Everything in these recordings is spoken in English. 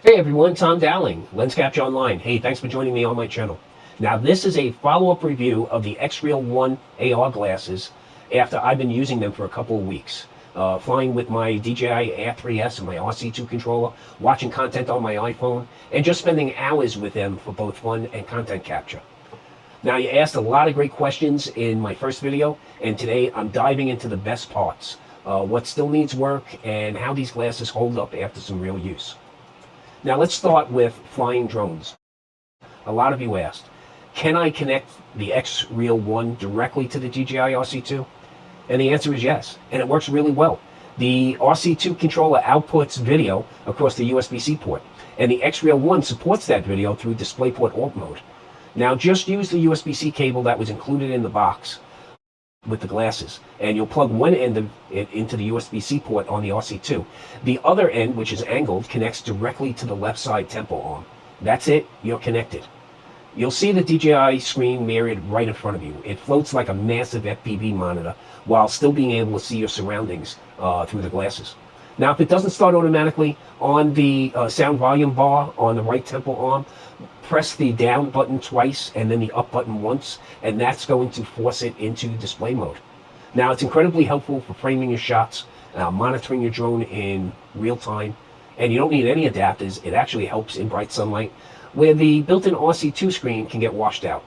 Hey everyone, Tom Dowling, LensCaptureOnline. Hey, thanks for joining me on my channel. Now this is a follow-up review of the XREAL ONE AR glasses after I've been using them for a couple of weeks. Flying with my DJI Air 3S and my RC2 controller, watching content on my iPhone, and just spending hours with them for both fun and content capture. Now you asked a lot of great questions in my first video, and today I'm diving into the best parts, what still needs work, and how these glasses hold up after some real use. Now let's start with flying drones. A lot of you asked, can I connect the XREAL ONE directly to the DJI RC2? And the answer is yes, and it works really well. The RC2 controller outputs video across the USB-C port, and the XREAL ONE supports that video through DisplayPort Alt mode. Now just use the USB-C cable that was included in the box with the glasses, and you'll plug one end of it into the USB-C port on the RC2. The other end, which is angled, connects directly to the left side temple arm. That's it, you're connected. You'll see the DJI screen mirrored right in front of you. It floats like a massive FPV monitor while still being able to see your surroundings through the glasses. Now, if it doesn't start automatically, on the sound volume bar on the right temple arm, press the down button twice and then the up button once, and that's going to force it into display mode. Now, it's incredibly helpful for framing your shots, monitoring your drone in real time, and you don't need any adapters. It actually helps in bright sunlight, where the built-in RC2 screen can get washed out.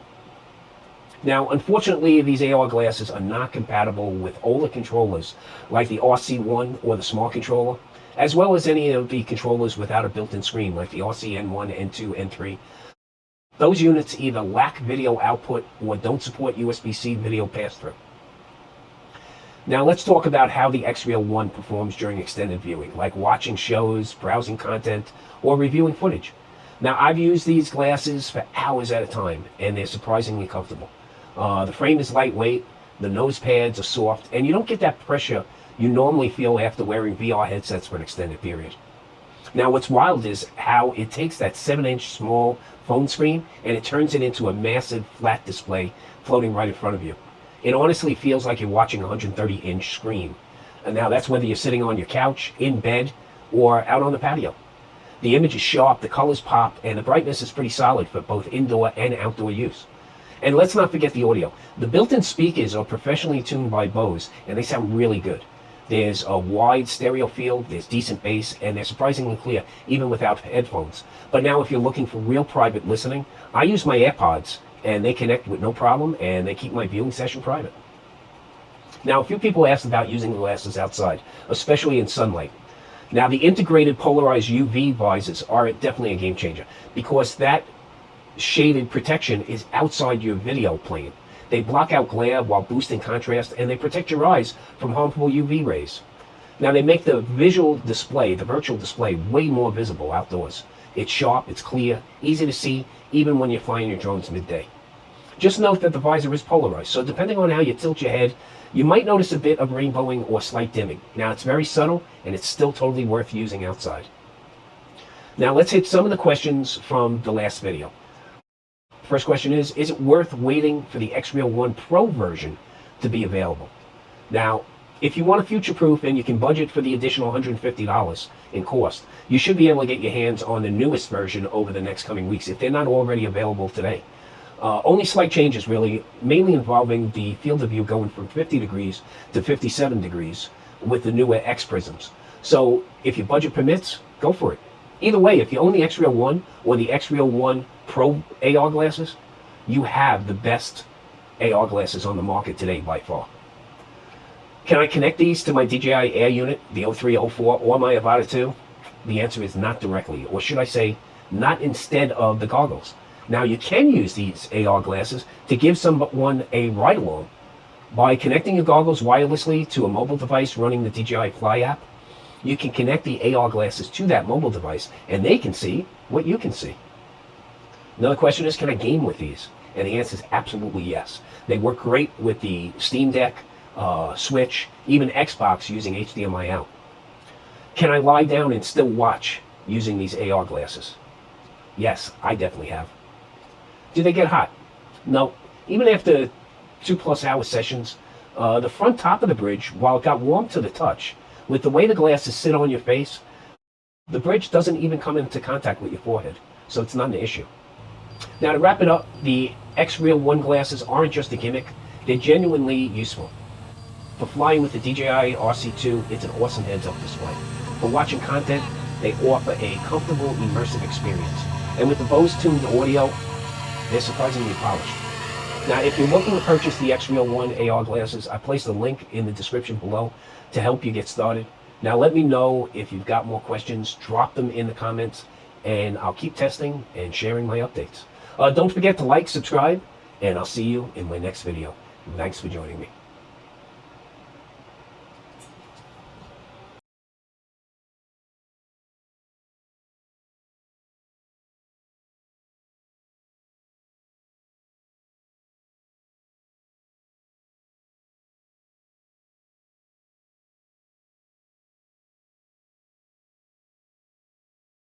Now, unfortunately, these AR glasses are not compatible with older controllers like the RC1 or the Smart Controller, as well as any of the controllers without a built-in screen like the RC-N1, N2, N3. Those units either lack video output or don't support USB-C video pass-through. Now let's talk about how the XREAL ONE performs during extended viewing, like watching shows, browsing content, or reviewing footage. Now I've used these glasses for hours at a time, and they're surprisingly comfortable. The frame is lightweight, the nose pads are soft, and you don't get that pressure you normally feel after wearing VR headsets for an extended period. Now what's wild is how it takes that 7-inch small phone screen and it turns it into a massive flat display floating right in front of you. It honestly feels like you're watching a 130-inch screen. And now that's whether you're sitting on your couch, in bed, or out on the patio. The image is sharp, the colors pop, and the brightness is pretty solid for both indoor and outdoor use. And let's not forget the audio. The built-in speakers are professionally tuned by Bose, and they sound really good. There's a wide stereo field, there's decent bass, and they're surprisingly clear, even without headphones. But now if you're looking for real private listening, I use my AirPods, and they connect with no problem, and they keep my viewing session private. Now, a few people asked about using the glasses outside, especially in sunlight. Now, the integrated polarized UV visors are definitely a game changer, because that shaded protection is outside your video plane. They block out glare while boosting contrast, and they protect your eyes from harmful UV rays. Now they make the visual display, the virtual display, way more visible outdoors. It's sharp, it's clear, easy to see, even when you're flying your drones midday. Just note that the visor is polarized, so depending on how you tilt your head, you might notice a bit of rainbowing or slight dimming. Now it's very subtle, and it's still totally worth using outside. Now let's hit some of the questions from the last video. First question is it worth waiting for the XREAL ONE Pro version to be available? Now, if you want to future-proof and you can budget for the additional $150 in cost, you should be able to get your hands on the newest version over the next coming weeks if they're not already available today. Only slight changes really, mainly involving the field of view going from 50 degrees to 57 degrees with the newer X prisms. So if your budget permits, go for it. Either way, if you own the XREAL ONE or the XREAL ONE Pro AR glasses, you have the best AR glasses on the market today by far. Can I connect these to my DJI Air unit, the 0304, or my Avata 2? The answer is not directly, or should I say, not instead of the goggles. Now you can use these AR glasses to give someone a ride-along by connecting your goggles wirelessly to a mobile device running the DJI Fly app. You can connect the AR glasses to that mobile device, and they can see what you can see. Another question is, can I game with these? And the answer is absolutely yes. They work great with the Steam Deck, Switch, even Xbox using HDMI out. Can I lie down and still watch using these AR glasses? Yes, I definitely have. Do they get hot? No. Even after 2+ hour sessions, the front top of the bridge, while it got warm to the touch, with the way the glasses sit on your face, The bridge doesn't even come into contact with your forehead, so it's not an issue. Now to wrap it up, the XREAL ONE glasses aren't just a gimmick, they're genuinely useful. For flying with the DJI RC2, it's an awesome heads-up display. For watching content, they offer a comfortable, immersive experience. And with the Bose tuned audio, they're surprisingly polished. Now, if you're looking to purchase the XREAL ONE AR glasses, I placed a link in the description below to help you get started. Now, let me know if you've got more questions, drop them in the comments, and I'll keep testing and sharing my updates. Don't forget to like, subscribe, and I'll see you in my next video. Thanks for joining me.